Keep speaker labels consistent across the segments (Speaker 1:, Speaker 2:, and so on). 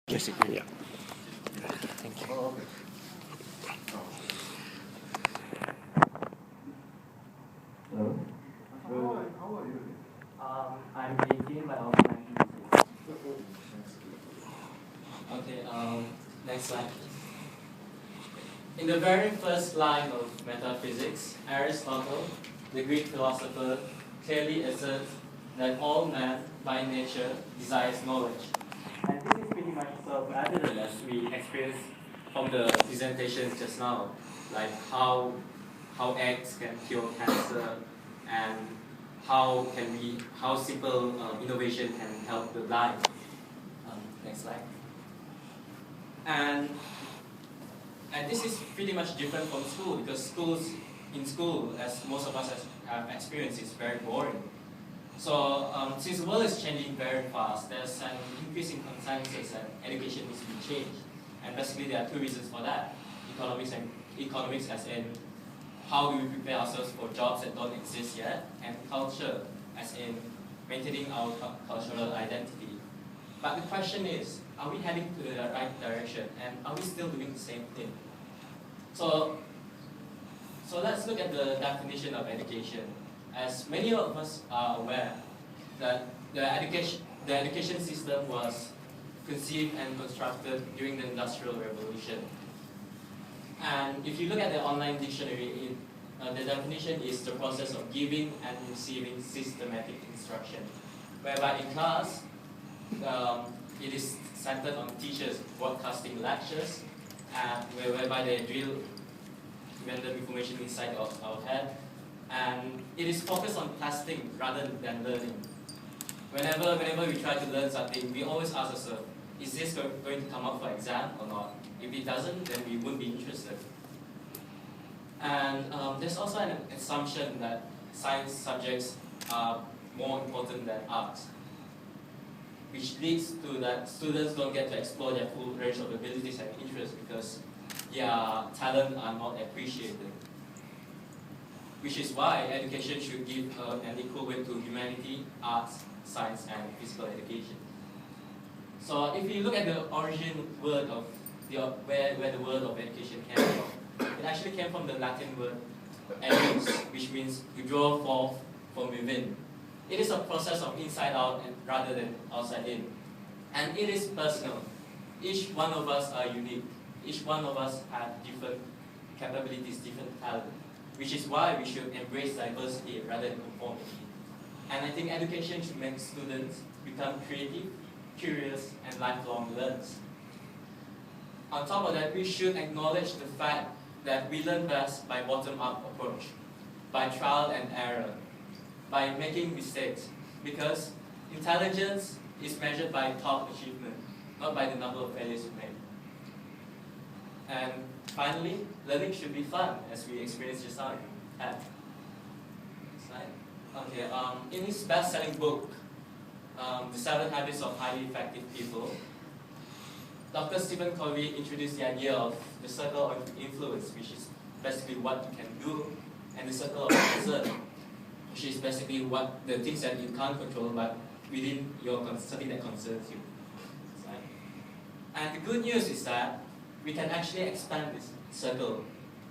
Speaker 1: Yes, yeah.
Speaker 2: Thank you.
Speaker 3: Oh, okay. Hello. How are you?
Speaker 2: I'm 18 by also 19. Okay, next slide. In the very first line of metaphysics, Aristotle, the Greek philosopher, clearly asserts that all man, by nature, desires knowledge. And this is pretty much self-evident as we experienced from the presentations just now, like how eggs can cure cancer and how simple innovation can help the blind. Next slide. And this is pretty much different from school, because in school, as most of us have experienced, is very boring. So since the world is changing very fast, there's an increasing consensus that education needs to be changed. And basically there are two reasons for that. Economics as in how do we prepare ourselves for jobs that don't exist yet, and culture as in maintaining our cultural identity. But the question is, are we heading to the right direction, and are we still doing the same thing? So let's look at the definition of education. As many of us are aware that the education system was conceived and constructed during the Industrial Revolution. And if you look at the online dictionary, the definition is the process of giving and receiving systematic instruction, whereby in class, it is centered on teachers broadcasting lectures, whereby they drill random information inside of our head, and it is focused on testing rather than learning. Whenever we try to learn something, we always ask ourselves, is this going to come up for exam or not? If it doesn't, then we wouldn't be interested. And there's also an assumption that science subjects are more important than arts, which leads to that students don't get to explore their full range of abilities and interests because their talent are not appreciated. Which is why education should give an equal weight to humanity, arts, science, and physical education. So if you look at the origin word of where the word of education came from, it actually came from the Latin word eduus, which means to draw forth from within. It is a process of inside out rather than outside in. And it is personal. Each one of us are unique. Each one of us have different capabilities, different talent, which is why we should embrace diversity rather than conformity. And I think education should make students become creative, curious, and lifelong learners. On top of that, we should acknowledge the fact that we learn best by bottom-up approach, by trial and error, by making mistakes, because intelligence is measured by top achievement, not by the number of failures you made. And finally, learning should be fun, as we experienced just now. Okay, in his best-selling book, The 7 Habits of Highly Effective People, Dr. Stephen Covey introduced the idea of the circle of influence, which is basically what you can do, and the circle of concern, which is basically what the things that you can't control, but within your something that concerns you. And the good news is that we can actually expand this circle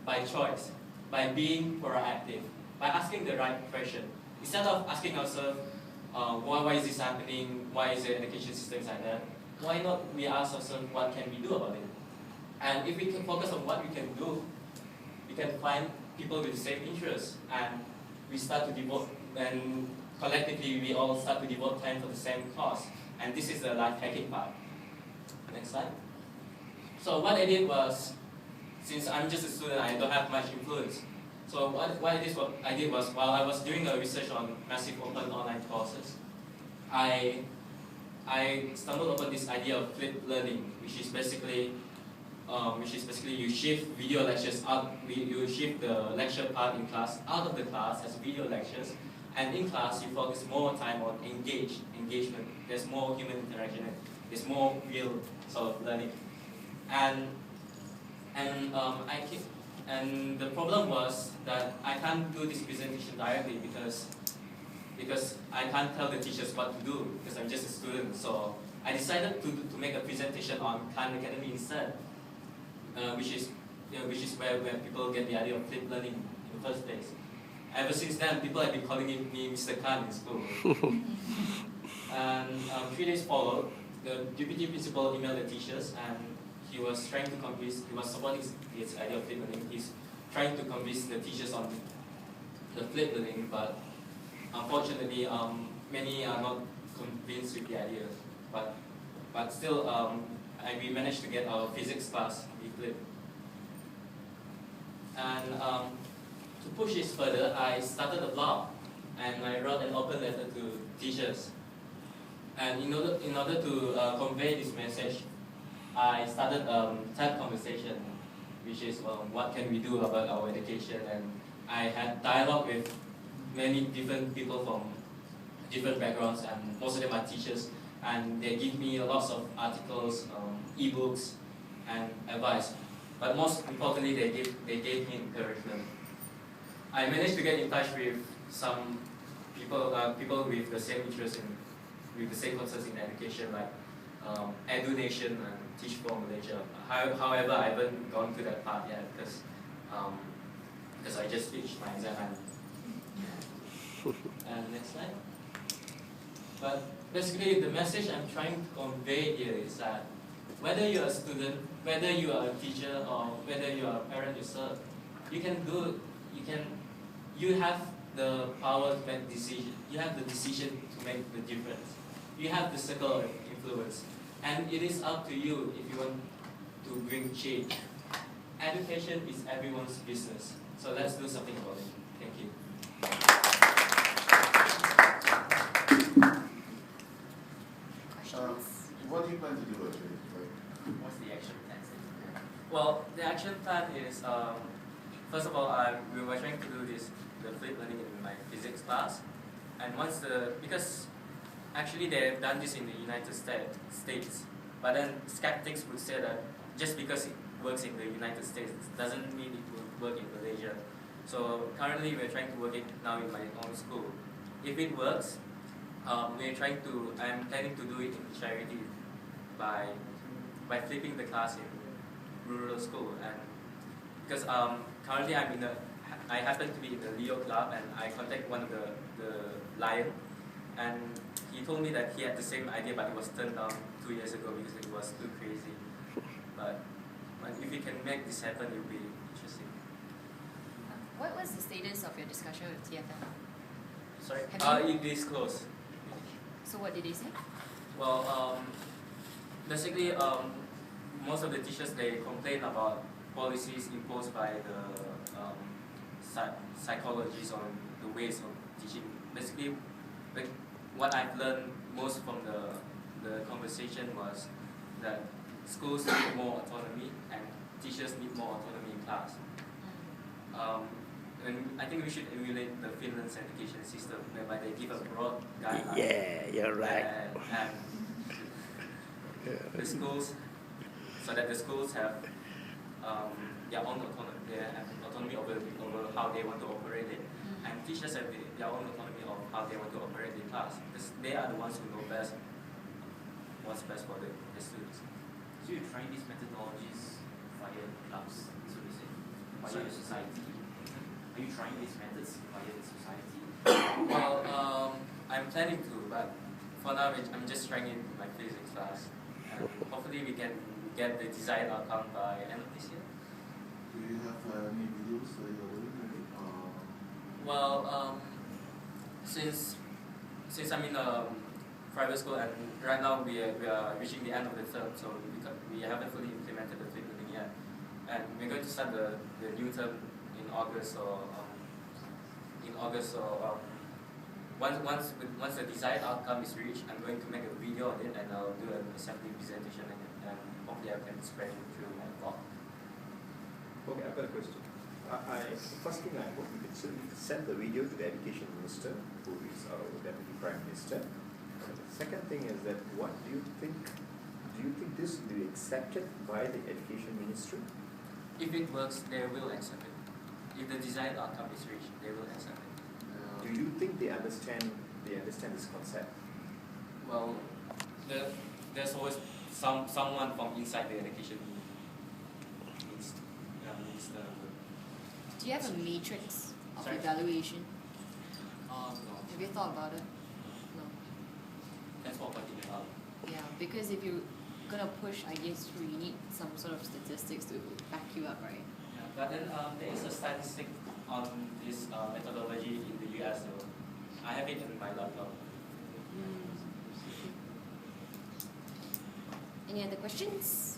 Speaker 2: by choice, by being proactive, by asking the right question. Instead of asking ourselves, why is this happening? Why is the education system like that? Why not we ask ourselves, what can we do about it? And if we can focus on what we can do, we can find people with the same interests, and we start to devote, and collectively we all start to devote time for the same cause. And this is the life hacking part. Next slide. So what I did was, since I'm just a student, I don't have much influence. So what I did was, while I was doing a research on massive open online courses, I stumbled upon this idea of flipped learning, which is basically you shift video lectures out. You shift the lecture part in class out of the class as video lectures, and in class you focus more time on engagement. There's more human interaction. There's more real sort of learning, and the problem was that I can't do this presentation directly because I can't tell the teachers what to do, because I'm just a student. So I decided to make a presentation on Khan Academy instead, which is where people get the idea of flipped learning in the first place. Ever since then, people have been calling me Mr. Khan in school. And 3 days followed, the deputy principal emailed the teachers, and he was trying to convince, he was supporting his idea of flipped learning. He's trying to convince the teachers on the flipped learning, but unfortunately, many are not convinced with the idea. But still, we managed to get our physics class be flipped. And to push this further, I started a blog, and I wrote an open letter to teachers. And in order to convey this message, I started TED conversation, which is what can we do about our education. And I had dialogue with many different people from different backgrounds, and most of them are teachers. And they give me lots of articles, ebooks, and advice. But most importantly, they gave me encouragement. I managed to get in touch with some people with the same interest with the same concerns in education, like EduNation and Teach for Malaysia. However, I haven't gone to that part yet because I just finished my exam. And next slide. But basically, the message I'm trying to convey here is that whether you're a student, whether you are a teacher, or whether you are a parent yourself, you have the power to make decision. You have the decision to make the difference. You have the circle of influence, and it is up to you if you want to bring change. Education is everyone's business, so let's do something about it. Thank you.
Speaker 3: What do you plan to do actually?
Speaker 2: What's the action plan? Well, the action plan is, first of all, we were trying to do the flipped learning in my physics class, and because actually they have done this in the United States, but then skeptics would say that just because it works in the United States doesn't mean it will work in Malaysia. So currently we're trying to work it now in my own school. If it works, I'm planning to do it in charity by flipping the class in rural school, and because currently I happen to be in the Leo club, and I contacted one of the lion, and he told me that he had the same idea, but it was turned down 2 years ago because it was too crazy. But if we can make this happen, it will be interesting.
Speaker 1: What was the status of your discussion with TFL?
Speaker 2: Sorry, it is closed.
Speaker 1: So what did they say?
Speaker 2: Well, basically, most of the teachers, they complain about policies imposed by the psychologists on the ways of teaching. Basically, what I've learned most from the conversation was that schools need more autonomy and teachers need more autonomy in class. And I think we should emulate the Finland's education system, whereby they give a broad guideline.
Speaker 4: Yeah, you're right.
Speaker 2: And the schools, so that the schools have their own autonomy, they have autonomy over how they want to operate it, and teachers have their own autonomy of how they want to operate the class, because they are the ones who know best what's best for the students.
Speaker 5: So you're trying these methodologies via clubs, so to say, via your society. Are you trying these methods via the society?
Speaker 2: Well, I'm planning to, but for now I'm just trying it in my physics class. And hopefully we can get the desired outcome by end of this year.
Speaker 3: Do you have any videos that you're doing maybe?
Speaker 2: Well, since I'm in a private school, and right now we are reaching the end of the term, so we haven't fully implemented the flipped learning yet, and we're going to start the new term in August or once the desired outcome is reached, I'm going to make a video on it, and I'll do an assembly presentation, and hopefully I can spread it through my blog.
Speaker 6: Okay, I've got a question. First thing, I hope you can send the video to the Education Minister, who is our Deputy Prime Minister. Second thing is that what do you think this will be accepted by the Education Ministry?
Speaker 2: If it works, they will accept it. If the desired outcome is reached, they will accept it.
Speaker 6: Do you think they understand this concept?
Speaker 2: Well, there's always someone from inside the education needs the.
Speaker 1: Do you have a matrix of
Speaker 2: Sorry?
Speaker 1: evaluation?
Speaker 2: No.
Speaker 1: Have you thought about it? No.
Speaker 2: That's what pointing it out.
Speaker 1: Yeah, because if you're gonna push ideas through, you need some sort of statistics to back you up, right?
Speaker 2: Yeah, but then there is a statistic on this methodology in the US though. I have it in my laptop.
Speaker 1: Any other questions?